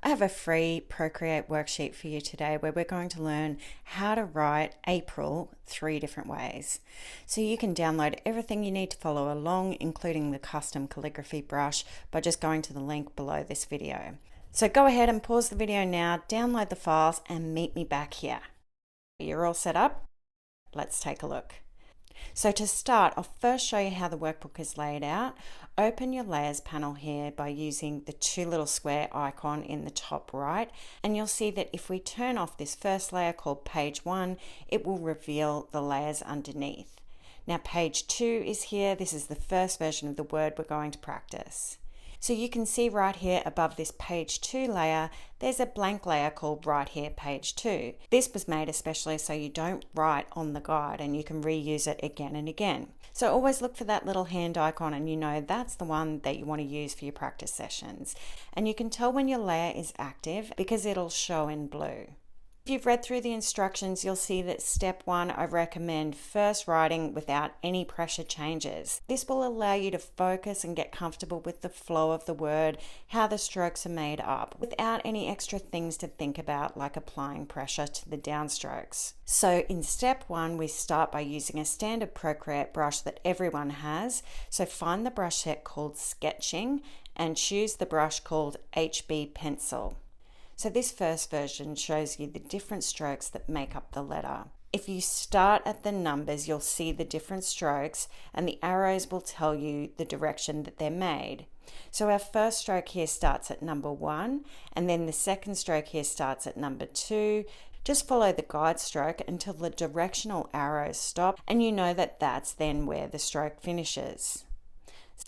I have a free Procreate worksheet for you today where we're going to learn how to write April 3 different ways. So you can download everything you need to follow along, including the custom calligraphy brush, by just going to the link below this video. So go ahead and pause the video now, download the files, and meet me back here. You're all set up? Let's take a look. So to start, I'll first show you how the workbook is laid out. Open your layers panel here by using the two little square icon in the top right, and you'll see that if we turn off this first layer called page 1, it will reveal the layers underneath. Now page 2 is here. This is the first version of the word we're going to practice. So you can see right here above this page 2 layer, there's a blank layer called right here page 2. This was made especially so you don't write on the guide and you can reuse it again and again. So always look for that little hand icon and you know that's the one that you want to use for your practice sessions. And you can tell when your layer is active because it'll show in blue. If you've read through the instructions, you'll see that step 1, I recommend first writing without any pressure changes. This will allow you to focus and get comfortable with the flow of the word, how the strokes are made up, without any extra things to think about like applying pressure to the downstrokes. So in step 1, we start by using a standard Procreate brush that everyone has. So find the brush set called Sketching and choose the brush called HB Pencil. So this first version shows you the different strokes that make up the letter. If you start at the numbers, you'll see the different strokes and the arrows will tell you the direction that they're made. So our first stroke here starts at number 1, and then the second stroke here starts at number 2. Just follow the guide stroke until the directional arrows stop, and you know that that's then where the stroke finishes.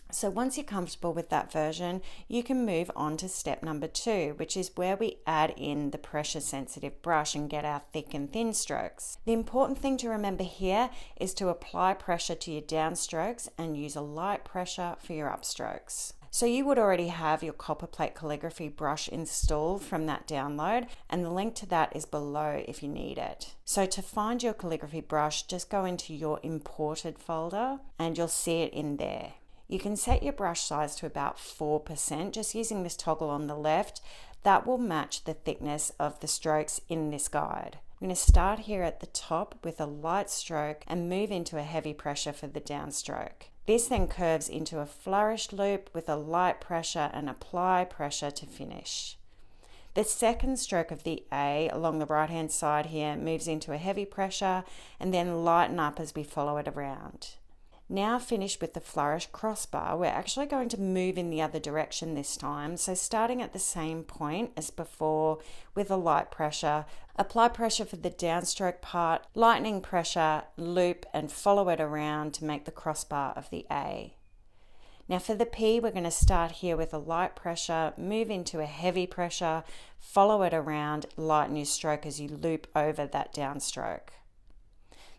So once you're comfortable with that version, you can move on to step number 2, which is where we add in the pressure sensitive brush and get our thick and thin strokes. The important thing to remember here is to apply pressure to your downstrokes and use a light pressure for your upstrokes. So you would already have your copper plate calligraphy brush installed from that download, and the link to that is below if you need it. So to find your calligraphy brush, just go into your imported folder and you'll see it in there. You can set your brush size to about 4%, just using this toggle on the left. That will match the thickness of the strokes in this guide. I'm going to start here at the top with a light stroke and move into a heavy pressure for the downstroke. This then curves into a flourished loop with a light pressure and apply pressure to finish. The second stroke of the A along the right hand side here moves into a heavy pressure and then lighten up as we follow it around. Now finished with the flourished crossbar, we're actually going to move in the other direction this time. So starting at the same point as before with a light pressure, apply pressure for the downstroke part, lightening pressure, loop and follow it around to make the crossbar of the A. Now for the P, we're going to start here with a light pressure, move into a heavy pressure, follow it around, lighten your stroke as you loop over that downstroke.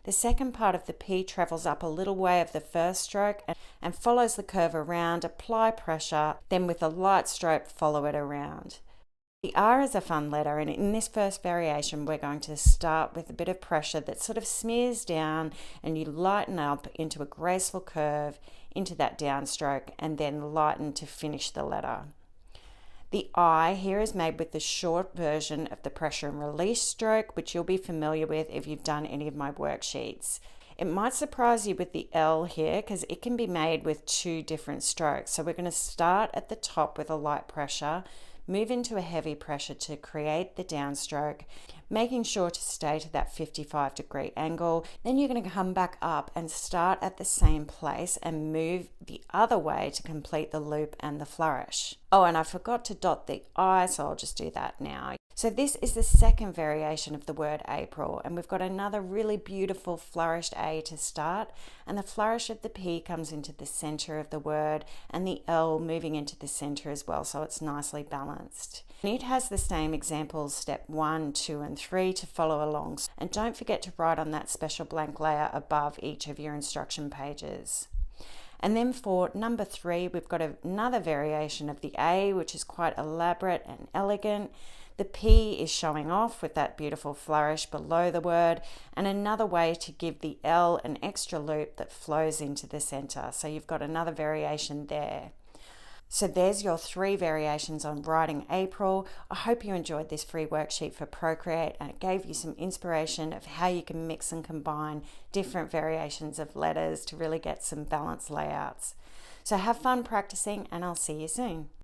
The second part of the P travels up a little way of the first stroke and follows the curve around, apply pressure, then with a light stroke follow it around. The R is a fun letter, and in this first variation we're going to start with a bit of pressure that sort of smears down and you lighten up into a graceful curve into that downstroke and then lighten to finish the letter. The I here is made with the short version of the pressure and release stroke, which you'll be familiar with if you've done any of my worksheets. It might surprise you with the L here because it can be made with 2 different strokes. So we're going to start at the top with a light pressure, move into a heavy pressure to create the downstroke, making sure to stay to that 55-degree angle. Then you're going to come back up and start at the same place and move the other way to complete the loop and the flourish. Oh, and I forgot to dot the I, so I'll just do that now. So this is the second variation of the word April, and we've got another really beautiful flourished A to start, and the flourish of the P comes into the center of the word and the L moving into the center as well, so it's nicely balanced. And it has the same examples, step 1, 2 and 3 to follow along, and don't forget to write on that special blank layer above each of your instruction pages. And then for number 3, we've got another variation of the A, which is quite elaborate and elegant. The P is showing off with that beautiful flourish below the word, and another way to give the L an extra loop that flows into the center. So you've got another variation there. So there's your 3 variations on writing April. I hope you enjoyed this free worksheet for Procreate and it gave you some inspiration of how you can mix and combine different variations of letters to really get some balanced layouts. So have fun practicing and I'll see you soon.